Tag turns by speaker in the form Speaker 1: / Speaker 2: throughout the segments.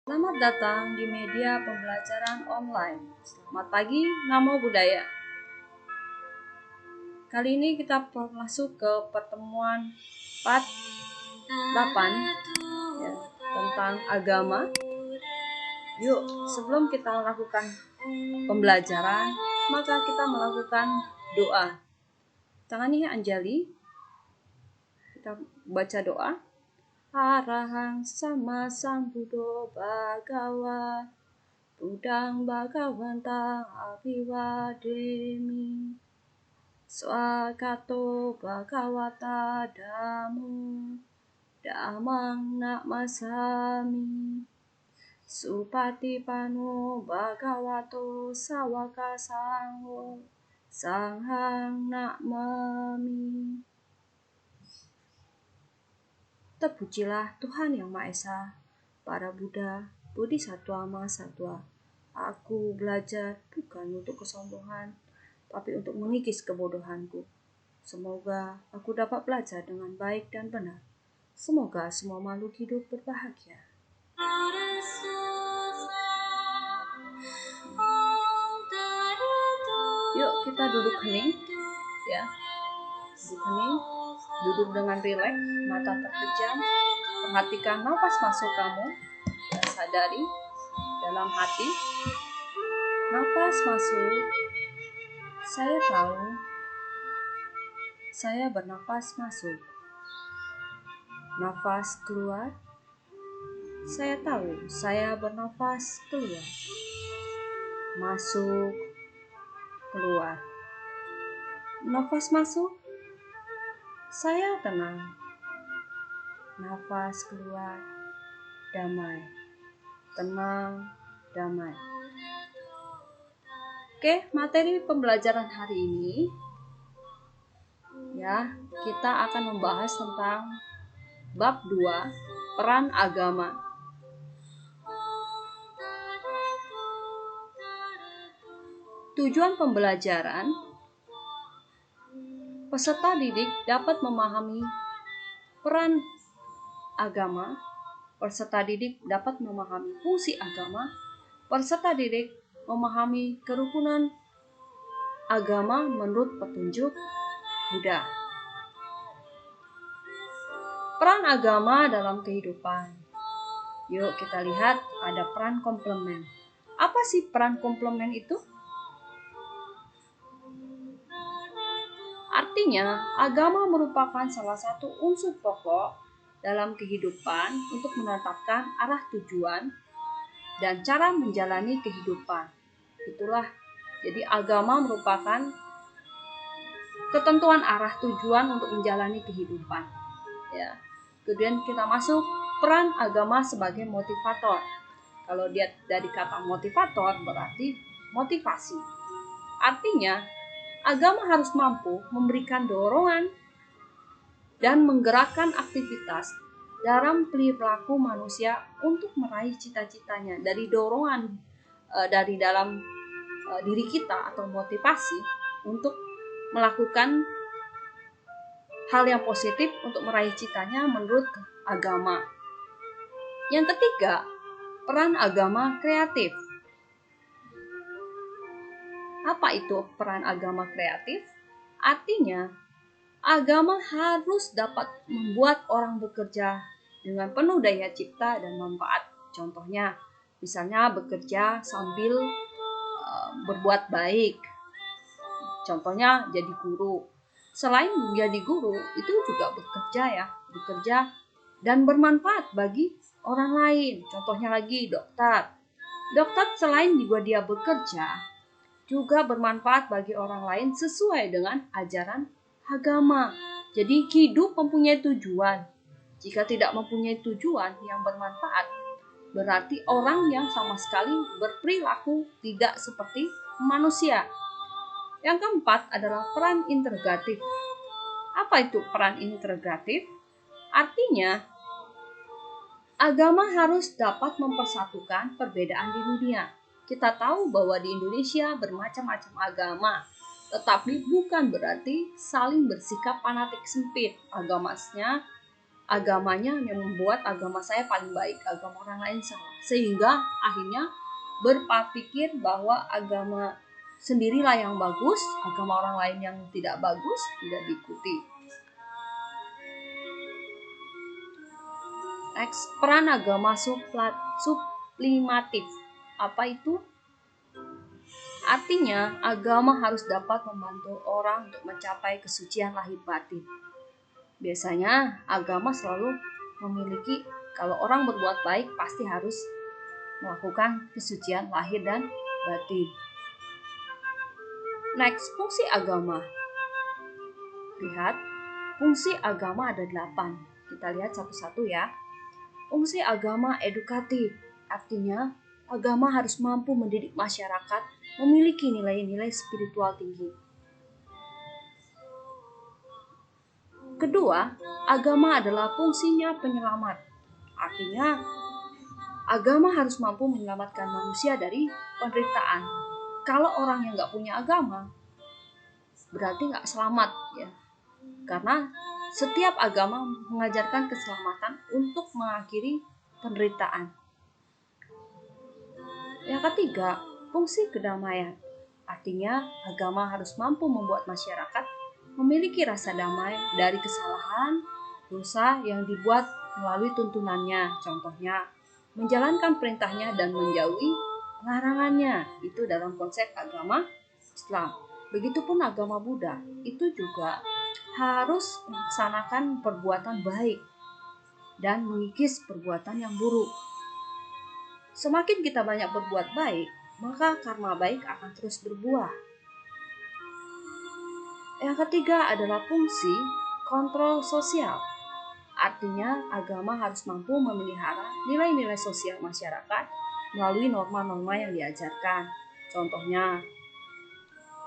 Speaker 1: Selamat datang di media pembelajaran online. Selamat pagi, Namo Buddhaya. Kali ini kita masuk ke pertemuan part 8 ya, tentang agama. Yuk, sebelum kita melakukan pembelajaran, maka kita melakukan doa. Tangannya Anjali. Kita baca doa. Arahang sama sambuddho bhagawa Buddhang bhagavantang abhivademi Swagato bhagavata dhammo dhammang namasami Supatipano bhagavato sawaka sangho sanghang namami. Terpujilah Tuhan Yang Maha Esa, para Buddha, Bodhisattva, Mahasatwa. Aku belajar bukan untuk kesombongan, tapi untuk mengikis kebodohanku. Semoga aku dapat belajar dengan baik dan benar. Semoga semua makhluk hidup berbahagia. Yuk kita duduk hening, ya. Duduk hening, duduk dengan rileks, mata terpejam. Perhatikan nafas masuk kamu, ya, sadari dalam hati. Nafas masuk, saya tahu, saya bernafas masuk. Nafas keluar, saya tahu, saya bernafas keluar. Masuk, keluar. Nafas masuk, saya tenang. Nafas keluar, damai. Tenang, damai. Oke, materi pembelajaran hari ini ya, kita akan membahas tentang bab 2, peran agama. Tujuan pembelajaran, peserta didik dapat memahami peran agama, peserta didik dapat memahami fungsi agama, peserta didik memahami kerukunan agama menurut petunjuk Buddha. Peran agama dalam kehidupan. Yuk kita lihat ada peran komplement. Apa sih peran komplement itu? Artinya, agama merupakan salah satu unsur pokok dalam kehidupan untuk menetapkan arah tujuan dan cara menjalani kehidupan. Itulah, jadi agama merupakan ketentuan arah tujuan untuk menjalani kehidupan. Ya. Kemudian kita masuk peran agama sebagai motivator. Kalau dia dari kata motivator berarti motivasi. Artinya, agama harus mampu memberikan dorongan dan menggerakkan aktivitas dalam perilaku manusia untuk meraih cita-citanya. Dari dorongan dari dalam diri kita atau motivasi untuk melakukan hal yang positif untuk meraih citanya menurut agama. Yang ketiga, peran agama kreatif. Apa itu peran agama kreatif? Artinya, agama harus dapat membuat orang bekerja dengan penuh daya cipta dan manfaat. Contohnya, misalnya bekerja sambil berbuat baik. Contohnya jadi guru. Selain menjadi guru, itu juga bekerja dan bermanfaat bagi orang lain. Contohnya lagi dokter. Dokter selain juga dia bekerja, juga bermanfaat bagi orang lain sesuai dengan ajaran agama. Jadi hidup mempunyai tujuan. Jika tidak mempunyai tujuan yang bermanfaat, berarti orang yang sama sekali berperilaku tidak seperti manusia. Yang keempat adalah peran integratif. Apa itu peran integratif? Artinya, agama harus dapat mempersatukan perbedaan di dunia. Kita tahu bahwa di Indonesia bermacam-macam agama, tetapi bukan berarti saling bersikap fanatik sempit. Agamanya agamanya yang membuat agama saya paling baik, agama orang lain salah. Sehingga akhirnya berpikir bahwa agama sendirilah yang bagus, agama orang lain yang tidak bagus tidak diikuti. Next, peran agama sublimatif. Apa itu? Artinya, agama harus dapat membantu orang untuk mencapai kesucian lahir batin. Biasanya, agama selalu memiliki, kalau orang berbuat baik, pasti harus melakukan kesucian lahir dan batin. Next, fungsi agama. Lihat, fungsi agama ada 8. Kita lihat satu-satu ya. Fungsi agama edukatif, artinya agama harus mampu mendidik masyarakat memiliki nilai-nilai spiritual tinggi. Kedua, agama adalah fungsinya penyelamat. Artinya, agama harus mampu menyelamatkan manusia dari penderitaan. Kalau orang yang nggak punya agama, berarti nggak selamat ya. Karena setiap agama mengajarkan keselamatan untuk mengakhiri penderitaan. Yang ketiga, fungsi kedamaian. Artinya, agama harus mampu membuat masyarakat memiliki rasa damai dari kesalahan, dosa yang dibuat melalui tuntunannya. Contohnya, menjalankan perintahnya dan menjauhi larangannya. Itu dalam konsep agama Islam. Begitupun agama Buddha, itu juga harus melaksanakan perbuatan baik dan mengikis perbuatan yang buruk. Semakin kita banyak berbuat baik, maka karma baik akan terus berbuah. Yang ketiga adalah fungsi kontrol sosial. Artinya, agama harus mampu memelihara nilai-nilai sosial masyarakat melalui norma-norma yang diajarkan. Contohnya,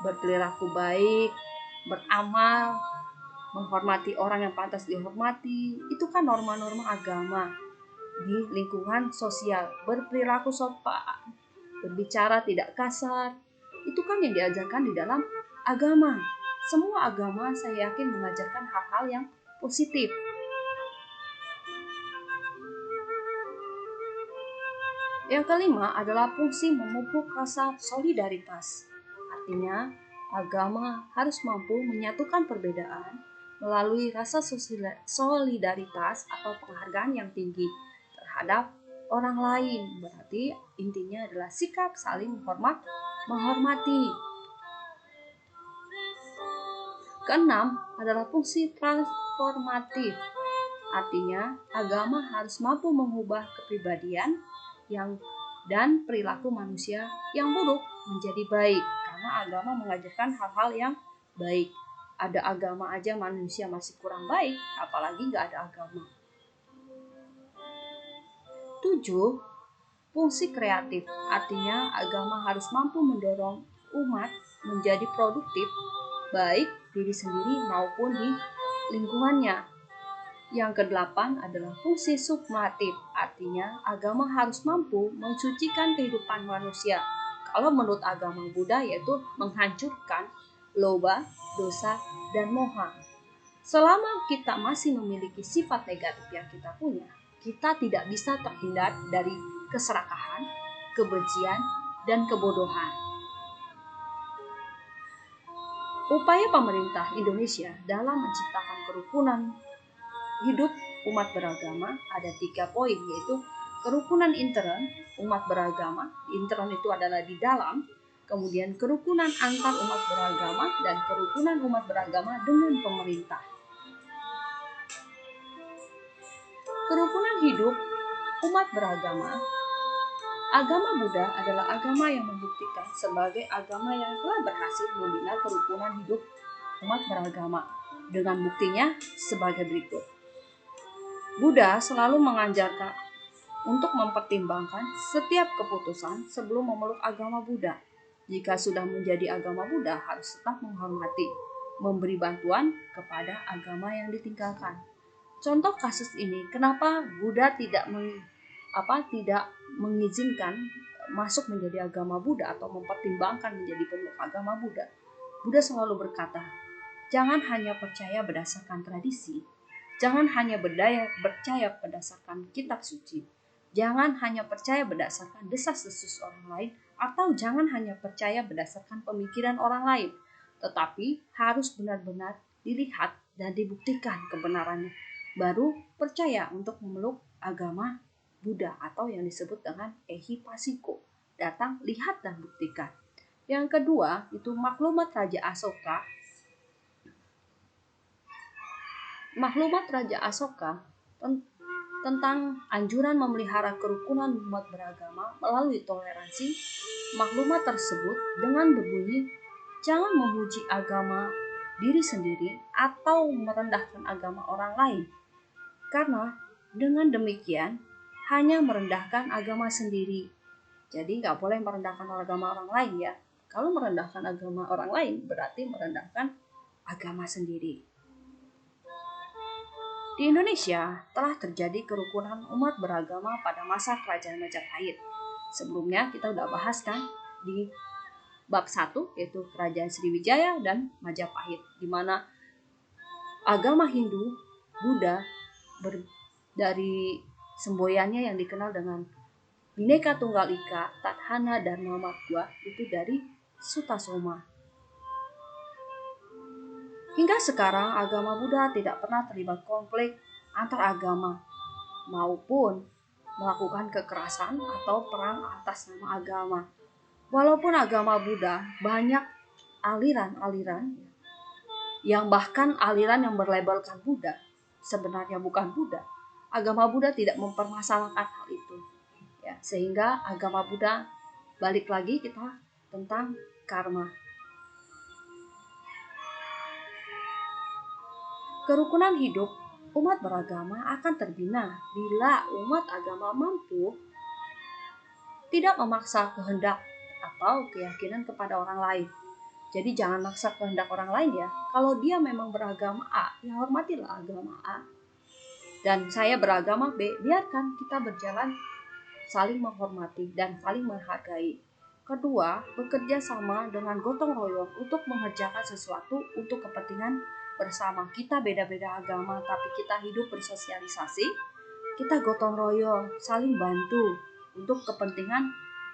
Speaker 1: berperilaku baik, beramal, menghormati orang yang pantas dihormati. Itu kan norma-norma agama di lingkungan sosial. Berperilaku sopan, berbicara tidak kasar. Itu kan yang diajarkan di dalam agama. Semua agama saya yakin mengajarkan hal-hal yang positif. Yang kelima adalah fungsi memupuk rasa solidaritas. Artinya, agama harus mampu menyatukan perbedaan melalui rasa solidaritas atau penghargaan yang tinggi terhadap orang lain. Berarti intinya adalah sikap saling menghormati. Keenam adalah fungsi transformatif. Artinya, agama harus mampu mengubah kepribadian dan perilaku manusia yang buruk menjadi baik. Karena agama mengajarkan hal-hal yang baik. Ada agama aja manusia masih kurang baik, apalagi nggak ada agama. 7. Fungsi kreatif. Artinya, agama harus mampu mendorong umat menjadi produktif, baik diri sendiri maupun di lingkungannya. Yang kedelapan adalah fungsi sublimatif, artinya agama harus mampu mensucikan kehidupan manusia. Kalau menurut agama Buddha yaitu menghancurkan loba, dosa, dan moha. Selama kita masih memiliki sifat negatif yang kita punya, kita tidak bisa terhindar dari keserakahan, kebencian, dan kebodohan. Upaya pemerintah Indonesia dalam menciptakan kerukunan hidup umat beragama ada 3 poin, yaitu kerukunan intern umat beragama. Intern itu adalah di dalam, kemudian kerukunan antar umat beragama, dan kerukunan umat beragama dengan pemerintah. Kerukunan hidup umat beragama. Agama Buddha adalah agama yang membuktikan sebagai agama yang telah berhasil membina kerukunan hidup umat beragama. Dengan buktinya sebagai berikut. Buddha selalu mengajarkan untuk mempertimbangkan setiap keputusan sebelum memeluk agama Buddha. Jika sudah menjadi agama Buddha, harus tetap menghormati, memberi bantuan kepada agama yang ditinggalkan. Contoh kasus ini, kenapa Buddha tidak mengizinkan masuk menjadi agama Buddha atau mempertimbangkan menjadi pemeluk agama Buddha. Buddha selalu berkata, jangan hanya percaya berdasarkan tradisi, Jangan hanya percaya berdasarkan kitab suci. Jangan hanya percaya berdasarkan desas-desus orang lain, atau jangan hanya percaya berdasarkan pemikiran orang lain, tetapi harus benar-benar dilihat dan dibuktikan kebenarannya. Baru percaya untuk memeluk agama Buddha atau yang disebut dengan Ehipassiko. Datang, lihat, dan buktikan. Yang kedua, itu maklumat Raja Asoka. Maklumat Raja Asoka tentang anjuran memelihara kerukunan umat beragama melalui toleransi. Maklumat tersebut dengan berbunyi, jangan memuji agama diri sendiri atau merendahkan agama orang lain. Karena dengan demikian hanya merendahkan agama sendiri. Jadi nggak boleh merendahkan agama orang lain ya. Kalau merendahkan agama orang lain berarti merendahkan agama sendiri. Di Indonesia telah terjadi kerukunan umat beragama pada masa Kerajaan Majapahit. Sebelumnya kita udah bahas kan di bab 1 yaitu Kerajaan Sriwijaya dan Majapahit, di mana agama Hindu, Buddha dari semboyannya yang dikenal dengan Bhinneka Tunggal Ika, Tadhana Dharma Madhva itu dari Sutasoma. Hingga sekarang agama Buddha tidak pernah terlibat konflik antar agama maupun melakukan kekerasan atau perang atas nama agama. Walaupun agama Buddha banyak aliran-aliran yang bahkan aliran yang berlabelkan Buddha sebenarnya bukan Buddha. Agama Buddha tidak mempermasalahkan hal itu. Ya, sehingga agama Buddha balik lagi kita tentang karma. Kerukunan hidup umat beragama akan terbina bila umat agama mampu tidak memaksa kehendak atau keyakinan kepada orang lain. Jadi jangan maksa kehendak orang lain ya. Kalau dia memang beragama A, ya hormatilah agama A. Dan saya beragama B, biarkan kita berjalan saling menghormati dan saling menghargai. Kedua, bekerja sama dengan gotong royong untuk mengerjakan sesuatu untuk kepentingan bersama. Kita beda-beda agama tapi kita hidup bersosialisasi. Kita gotong royong, saling bantu untuk kepentingan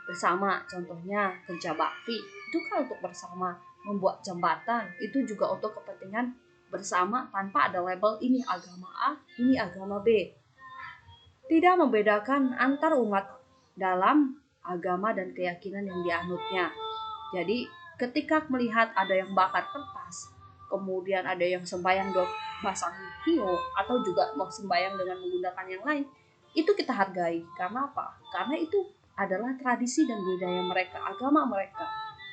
Speaker 1: bersama. Contohnya kerja bakti, itu kan untuk bersama. Membuat jembatan, itu juga untuk kepentingan bersama tanpa ada label ini agama A, ini agama B. Tidak membedakan antar umat dalam agama dan keyakinan yang dianutnya. Jadi ketika melihat ada yang bakar kertas, kemudian ada yang sembahyang pasang hiyo atau juga mau sembahyang dengan menggunakan yang lain, itu kita hargai. Karena apa? Karena itu adalah tradisi dan budaya mereka, agama mereka.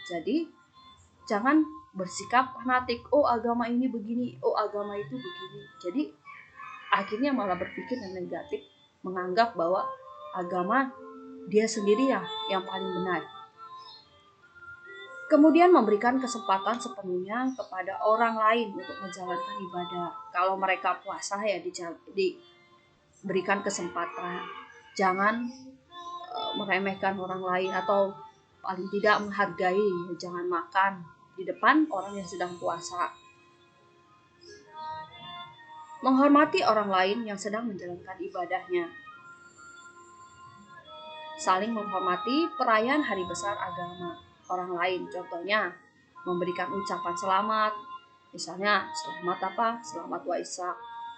Speaker 1: Jadi jangan bersikap fanatik, oh agama ini begini, oh agama itu begini. Jadi akhirnya malah berpikir yang negatif, menganggap bahwa agama dia sendiri yang paling benar. Kemudian memberikan kesempatan sepenuhnya kepada orang lain untuk menjalankan ibadah. Kalau mereka puasa ya diberikan kesempatan. Jangan meremehkan orang lain atau paling tidak menghargai. Jangan makan di depan orang yang sedang puasa. Menghormati orang lain yang sedang menjalankan ibadahnya. Saling menghormati perayaan hari besar agama orang lain, contohnya memberikan ucapan selamat, misalnya selamat apa? Selamat Waisak,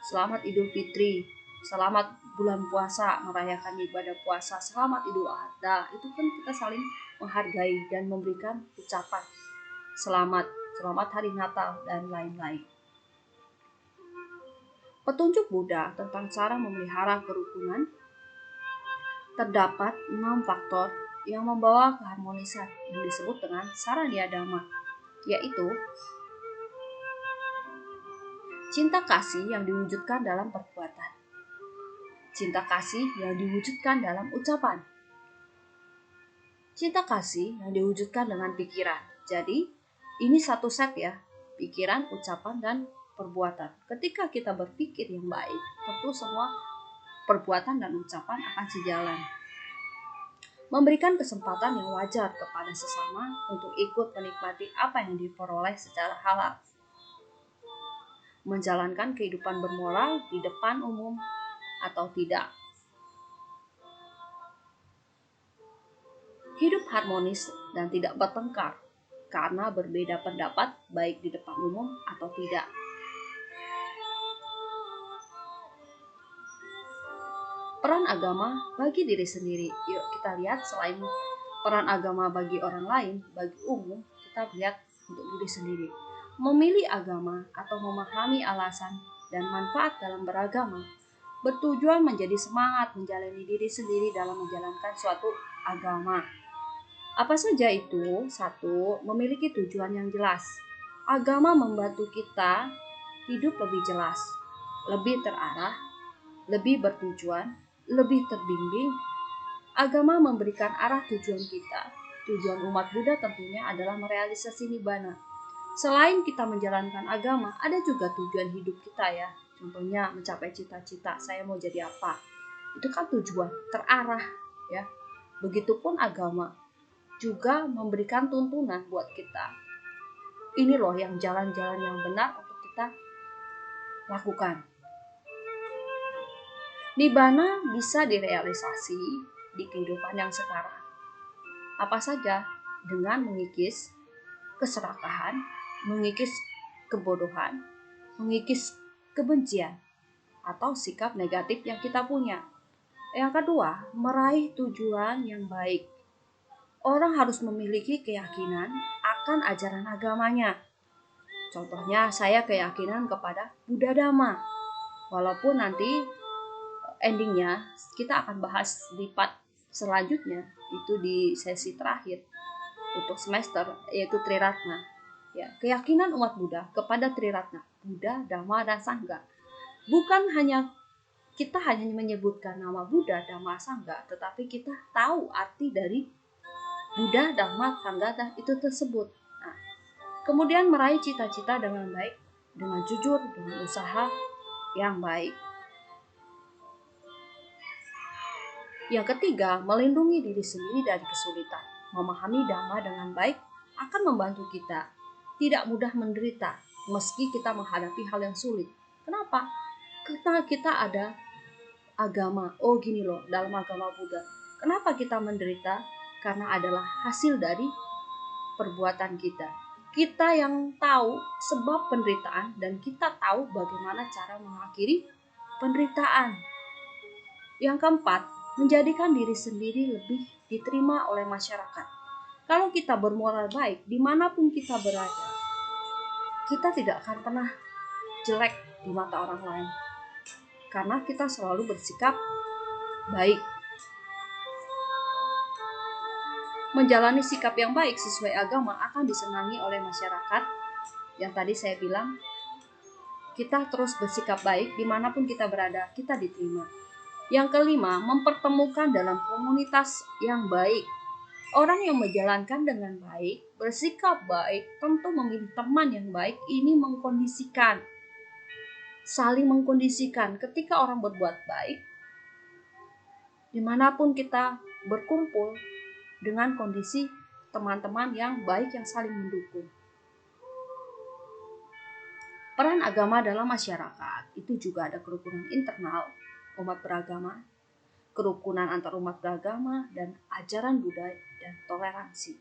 Speaker 1: selamat Idul Fitri, selamat bulan puasa, merayakan ibadah puasa, selamat Idul Adha. Itu kan kita saling menghargai dan memberikan ucapan selamat hari Natal dan lain-lain. Petunjuk Buddha tentang cara memelihara kerukunan, terdapat 6 faktor yang membawa keharmonisan yang disebut dengan Saraniya Dhamma, yaitu cinta kasih yang diwujudkan dalam perbuatan, cinta kasih yang diwujudkan dalam ucapan, cinta kasih yang diwujudkan dengan pikiran. Jadi ini satu set ya, pikiran, ucapan, dan perbuatan. Ketika kita berpikir yang baik, tentu semua perbuatan dan ucapan akan sejalan. Memberikan kesempatan yang wajar kepada sesama untuk ikut menikmati apa yang diperoleh secara halal. menjalankan kehidupan bermoral di depan umum atau tidak. Hidup harmonis dan tidak bertengkar karena berbeda pendapat baik di depan umum atau tidak. Peran agama bagi diri sendiri. Yuk kita lihat, selain peran agama bagi orang lain, bagi umum, kita lihat untuk diri sendiri. Memilih agama atau memahami alasan dan manfaat dalam beragama bertujuan menjadi semangat menjalani diri sendiri dalam menjalankan suatu agama. Apa saja itu? 1. Memiliki tujuan yang jelas. Agama membantu kita hidup lebih jelas, lebih terarah, lebih bertujuan, lebih terbimbing. Agama memberikan arah tujuan kita. Tujuan umat Buddha tentunya adalah merealisasi nibbana. Selain kita menjalankan agama, ada juga tujuan hidup kita ya. Contohnya mencapai cita-cita, saya mau jadi apa. Itu kan tujuan terarah ya. Begitupun agama juga memberikan tuntunan buat kita. Ini loh yang jalan-jalan yang benar untuk kita lakukan. Nibbana bisa direalisasi di kehidupan yang sekarang. Apa saja? Dengan mengikis keserakahan, mengikis kebodohan, mengikis kebencian atau sikap negatif yang kita punya. Yang kedua, meraih tujuan yang baik. Orang harus memiliki keyakinan akan ajaran agamanya. Contohnya, saya keyakinan kepada Buddha Dhamma. Walaupun nanti endingnya kita akan bahas di part selanjutnya, itu di sesi terakhir untuk semester, yaitu Triratna. Ya, keyakinan umat Buddha kepada Triratna, Buddha, Dhamma, dan Sangha. Bukan hanya kita hanya menyebutkan nama Buddha, Dhamma, Sangha, tetapi kita tahu arti dari Buddha, Dhamma, Sangha itu tersebut. Nah, kemudian meraih cita-cita dengan baik, dengan jujur, dengan usaha yang baik. Yang ketiga, melindungi diri sendiri dari kesulitan. Memahami Dhamma dengan baik akan membantu kita tidak mudah menderita meski kita menghadapi hal yang sulit. Kenapa? Karena kita ada agama. Oh gini loh, dalam agama Buddha. Kenapa kita menderita? Karena adalah hasil dari perbuatan kita. Kita yang tahu sebab penderitaan dan kita tahu bagaimana cara mengakhiri penderitaan. Yang keempat, menjadikan diri sendiri lebih diterima oleh masyarakat. Kalau kita bermoral baik, dimanapun kita berada, kita tidak akan pernah jelek di mata orang lain. Karena kita selalu bersikap baik. Menjalani sikap yang baik sesuai agama akan disenangi oleh masyarakat. Yang tadi saya bilang, kita terus bersikap baik dimanapun kita berada, kita diterima. Yang kelima, mempertemukan dalam komunitas yang baik. Orang yang menjalankan dengan baik, bersikap baik, tentu memilih teman yang baik. Ini mengkondisikan, saling mengkondisikan. Ketika orang berbuat baik, dimanapun kita berkumpul, dengan kondisi teman-teman yang baik yang saling mendukung. Peran agama dalam masyarakat itu juga ada kerukunan internal umat beragama, kerukunan antar umat beragama, dan ajaran Buddha dan toleransi.